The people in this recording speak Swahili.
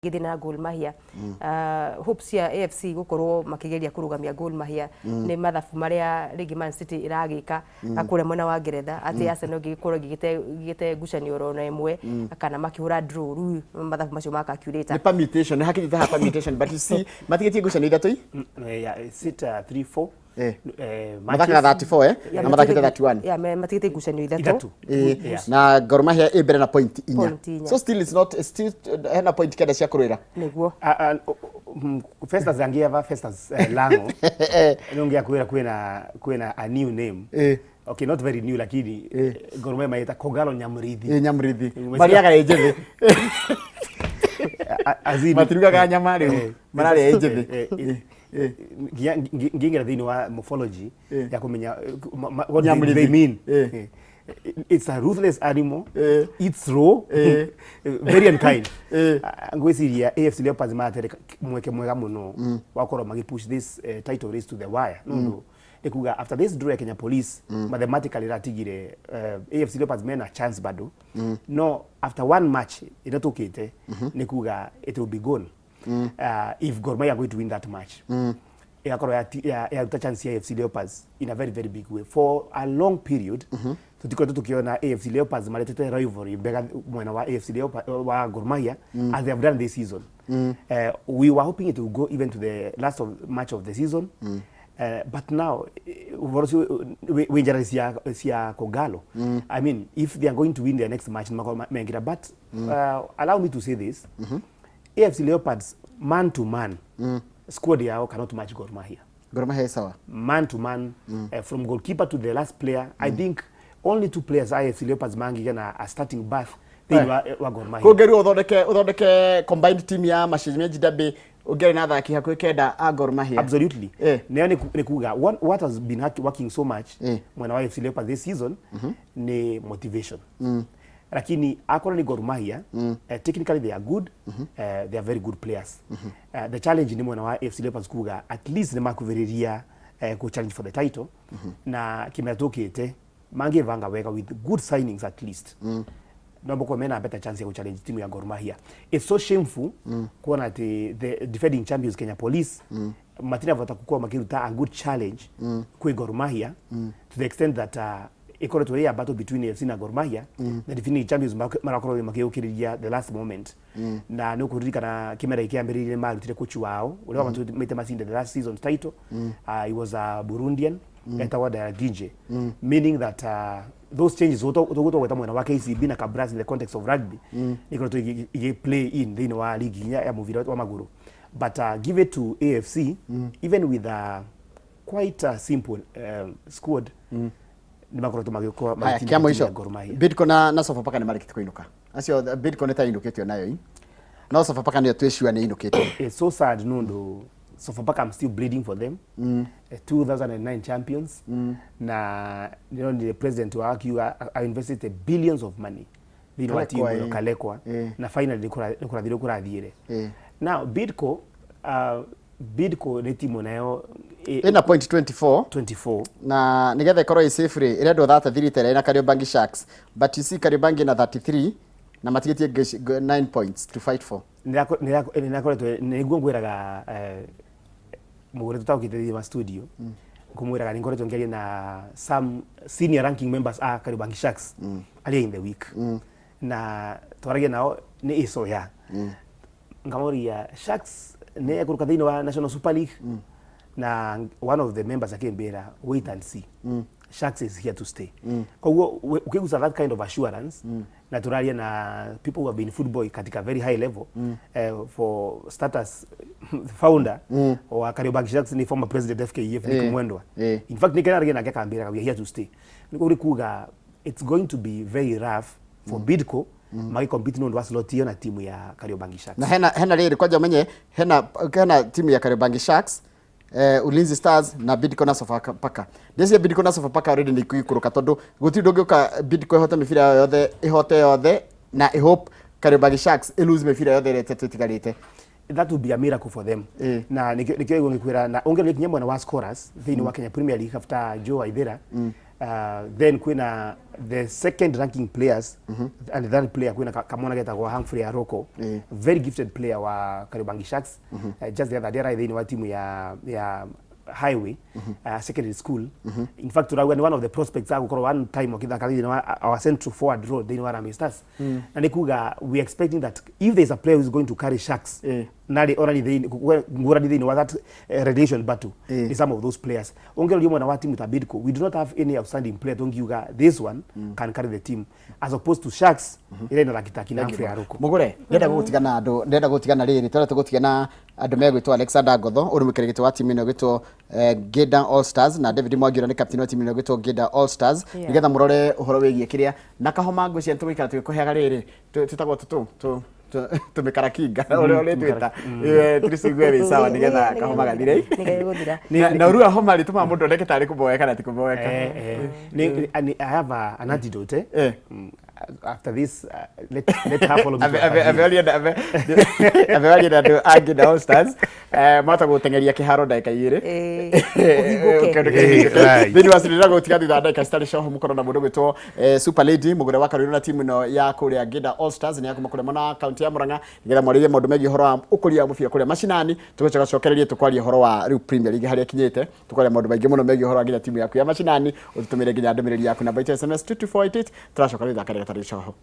githina Gor Mahia hopes ya AFC gukorwo makigeria kurugamia Gor Mahia ni mathabu maria rigi Man City iragika akure mwena wa Ngeretha ati Arsenal gikorwo gigite ngucanio rona imwe kana makihura draw ru mathabu macio ma calculator ni permutation ni hakiki ta permutation but you see matigetie ngucanio ithatu sit 3-4 mathaka 34 na mathaka 31 matigite ngucanio ithatu na Gor Mahia ibere na point 4 so still it's not still hena point kenda cia kurwira niguo Festas zangieva Festas Lango nongia kwena a new name okay not very new lakini Gor Mahia maita Kogalo Nyamrithi mariaga ejethi azini matirugaga nyamari marari ejethi ngingira thini wa morphology ya kumenya what they mean it's a ruthless animal it's raw very unkind ngwisiria AFC Leopards matere mweke mwega muno wakorwo magipush this title race to the wire no ekuga after this draw Kenya Police mathematically ratigire AFC Leopards mena chance bado no after one match inatukite nikuga it will be gone if Gor Mahia are going to win that match yakoro ya chance ya AFC Leopards in a very very big way for a long period tukiona AFC Leopards maletete rivalry bega mwena wa AFC Leopards wa Gor Mahia as they have done this season we were hoping it will go even to the last match of the season but now sia Kogalo I mean if they are going to win their next match but allow me to say this AFC Leopards man to man squad yao cannot match Gor Mahia. Gor Mahia sawa man to man from goalkeeper to the last player I think only two players AFC Leopards mangi na a starting berth wa Gor Mahia. Kogeri udhodeke combined team ya Mashimeji Derby ugere na thaki hakwe kenda a Gor Mahia. Absolutely. Neo ni kuga what has been working so much when AFC Leopards this season ni motivation. Lakini akora ni Gor Mahia technically they are good they are very good players the challenge ni mwana wa AFC Leopards kuga at least ni makuveriria ku challenge for the title na kimetokete mange vanga weka with good signings at least nombo kwa mena better chance ya ku challenge timu ya Gor Mahia. It's so shameful kuona the defending champions Kenya Police Martina watakuwa makiruta a good challenge kwa Gor Mahia to the extent that equatory a battle between AFC na Gor Mahia the defending champions marakoro makiyukiriria the last moment na no kuririka na kimera ikiambirire marutire coach wao ule wa mete masinde the last season title he was a Burundian etawada DJ meaning that those changes weta mwana wa KCB na Kabras in the context of rugby equatory play in the wa league ya muvira wa maguru but give it to AFC even with a quite a simple squad ni makoro tumagiko matimu ya Gor Mahia. Bidco na Sofapaka ni marikiti kuinuka acio Bidco neta induketio nayo na Sofapaka ni tweshua ni induketio. It's so sad no Sofapaka I'm still bleeding for them 2009 champions na you know the president wa AQ I invested billions of money in what team kalekwa na finally kurathiire now Bidco ni timu nayo ina point 24 na nigetha ikorwo i safe ire ndo 33 tere na Kariobangi Sharks but you see Kariobangi na 33 na matigetie 9 points to fight for ninakoretwe niguongwiraga mugore tutaukite ma studio kumwiraga ningoretwe ngerie na some senior ranking members a Kariobangi Sharks ali in the week na twarage nao ni iso ya ngamoria Sharks ne kuruka thini wa National Super League na one of the members akembera wait and see Sharks is here to stay kwa hiyo ukigusa that kind of assurance na turalia na people who have been football katika very high level for status founder wa Kariobangi Sharks ni former president FKF Nick Mwendwa in fact Nick Narige na akambera we are here to stay niko kuga it's going to be very rough for Bidco magi compete no slot hiyo na timu ya Kariobangi Sharks na hena riri kwaje menye hena timu ya Kariobangi Sharks Ulinzi Stars na Bidco na Sofapaka ndese Bidco na Sofapaka already ni kuikuruka tondu gutindo gioka Bidco ihota mifira yothe ihote yothe na I hope Kariobangi Sharks lose mifira yothe rete tutigarite that would be a miracle for them na nikio ngikwira na ongereke nyamwe na wa scorers thini wa Kenya Premier League after Joe Waithera then kwina the second ranking players and the third player kwina kamwana getagwa Humphrey Aroko, very gifted player wa Kariobangi Sharks, just the other day right wa timu ya Highway secondary school. In fact, when one of the prospects are one time our central forward road they were Stars. And we are expecting that if there's a player who's going to carry Sharks, already they know that relation battle is some of those players. Ongelo yomo na wa team with Mbĩtĩka, we do not have any outstanding player. Don't you guys, this one can carry the team as opposed to Sharks. Ile ndo lakitaki na Humphrey Aroko. Mugure ndenda gutigana riri twara tugutigana andu megwitwo Alexander Ngotho urumikirigitwo wa timu ino gwitwo Geda All Stars na David Mwangira ni captain wa timu ino gwitwo Geda All Stars nigetha murore uhoro wigie kiria na kahoma ngwician tumikara twikuheaga riri tutagwo tumikara kinga ore twita turisigwe wi sawa nigetha kahoma gathire na urua homa rituma mundu ndeke tari kuboeka na tikuboeka. I have an antidote. After this, let her follow me. Ave ndu Geda All Stars mata gutengeria kiharo ndaka igiri thini wasirira gutiga thutha ndaka citari coho mukorwo na mundu gwitwo Super Lady mugure wa Kariobangi na timu ino ya kuria Geda All Stars ni yakuma kuria na county ya Murang'a nigetha mwaririe maundu megi horo wa ukuria mubira kuria macinani tugocoka cokererie tukwaria horo wa riu Premier League haria kinyite tukwaria maundu maingi muno megi horo wa nginya timu yaku ya macinani ututumire nginya ndumiriri yaku namba SMS 2248 turacoka ritha kare gatari coho.